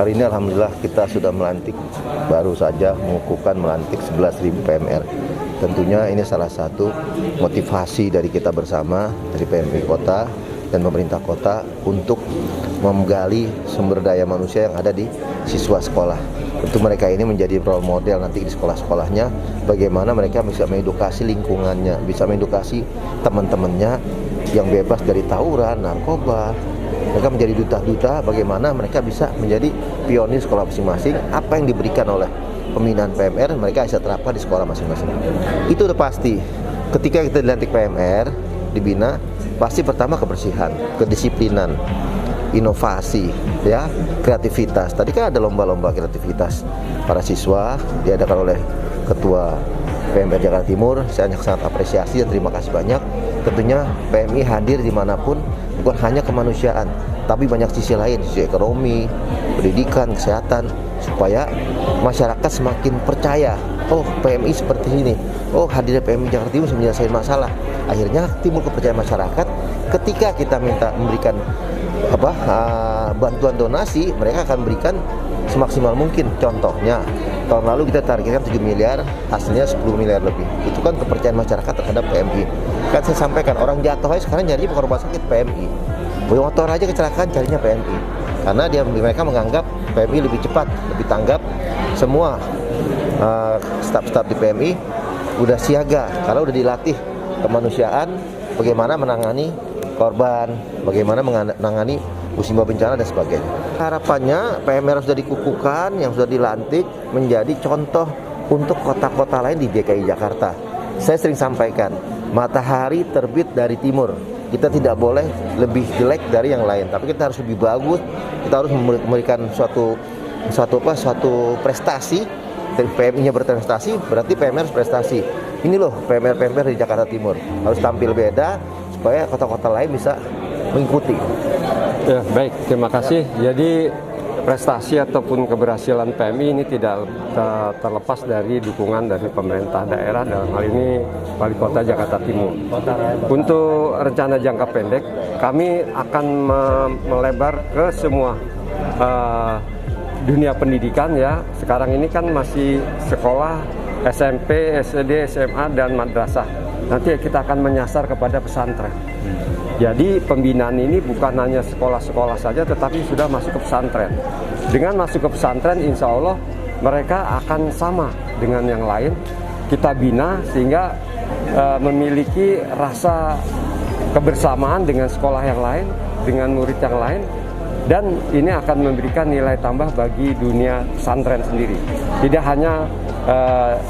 hari ini alhamdulillah kita sudah melantik, baru saja mengukuhkan melantik 11.000 PMR. Tentunya ini salah satu motivasi dari kita bersama, dari PMI Kota dan pemerintah kota untuk menggali sumber daya manusia yang ada di siswa sekolah. Tentu mereka ini menjadi role model nanti di sekolah-sekolahnya, bagaimana mereka bisa mengedukasi lingkungannya, bisa mengedukasi teman-temannya yang bebas dari tawuran, narkoba. Mereka menjadi duta-duta bagaimana mereka bisa menjadi pionir sekolah masing-masing. Apa yang diberikan oleh pembinaan PMR mereka bisa terapkan di sekolah masing-masing. Itu udah pasti. Ketika kita dilantik PMR, dibina, pasti pertama kebersihan, kedisiplinan, inovasi, ya, kreativitas. Tadi kan ada lomba-lomba kreativitas para siswa diadakan oleh Ketua PMR Jakarta Timur. Saya sangat apresiasi dan terima kasih banyak. Tentunya PMI hadir dimanapun, bukan hanya kemanusiaan, tapi banyak sisi lain, sisi ekonomi, pendidikan, kesehatan, supaya masyarakat semakin percaya. Oh, PMI seperti ini. Oh, hadirnya PMI Jakarta Timur bisa menyelesaikan masalah. Akhirnya timbul kepercayaan masyarakat. Ketika kita minta memberikan bantuan donasi, mereka akan berikan semaksimal mungkin. Contohnya, tahun lalu kita targetkan 7 miliar, hasilnya 10 miliar lebih. Itu kan kepercayaan masyarakat terhadap PMI. Kan saya sampaikan, orang jatuh aja sekarang nyarinya bukan rumah sakit, PMI. Motor aja kecelakaan carinya PMI. Karena mereka menganggap PMI lebih cepat, lebih tanggap. Semua staf-staf di PMI udah siaga, kalau udah dilatih kemanusiaan, bagaimana menangani korban, bagaimana menangani musibah bencana dan sebagainya. Harapannya PMR sudah dikukuhkan, yang sudah dilantik menjadi contoh untuk kota-kota lain di DKI Jakarta. Saya sering sampaikan, matahari terbit dari timur. Kita tidak boleh lebih jelek dari yang lain, tapi kita harus lebih bagus. Kita harus memberikan suatu prestasi. Dan PMI-nya berprestasi, berarti PMR harus prestasi. Ini loh PMR di Jakarta Timur harus tampil beda supaya kota-kota lain bisa mengikuti. Ya, baik, terima kasih. Jadi prestasi ataupun keberhasilan PMI ini tidak terlepas dari dukungan dari pemerintah daerah, dalam hal ini Wali Kota Jakarta Timur. Untuk rencana jangka pendek, kami akan melebar ke semua dunia pendidikan, ya. Sekarang ini kan masih sekolah SMP, SD, SMA, dan madrasah. Nanti kita akan menyasar kepada pesantren. Jadi pembinaan ini bukan hanya sekolah-sekolah saja, tetapi sudah masuk ke pesantren. Dengan masuk ke pesantren, insya Allah mereka akan sama dengan yang lain. Kita bina sehingga memiliki rasa kebersamaan dengan sekolah yang lain, dengan murid yang lain. Dan ini akan memberikan nilai tambah bagi dunia pesantren sendiri. Tidak hanya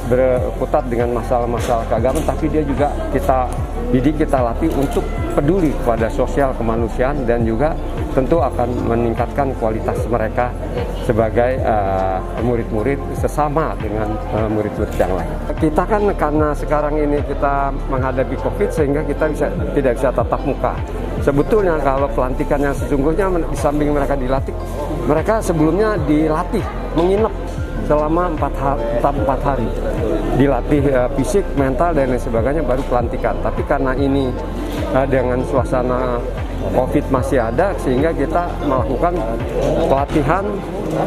berkutat dengan masalah-masalah keagamaan, tapi dia juga kita didik, kita latih untuk peduli kepada sosial kemanusiaan, dan juga tentu akan meningkatkan kualitas mereka sebagai murid-murid sesama dengan murid-murid yang lain. Kita kan karena sekarang ini kita menghadapi COVID, sehingga kita tidak bisa tatap muka. Sebetulnya kalau pelantikan yang sesungguhnya, di samping mereka dilatih, mereka sebelumnya dilatih menginap selama 4 hari, dilatih fisik, mental, dan lain sebagainya, baru pelantikan. Tapi karena ini dengan suasana COVID masih ada, sehingga kita melakukan pelatihan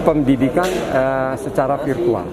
pendidikan secara virtual.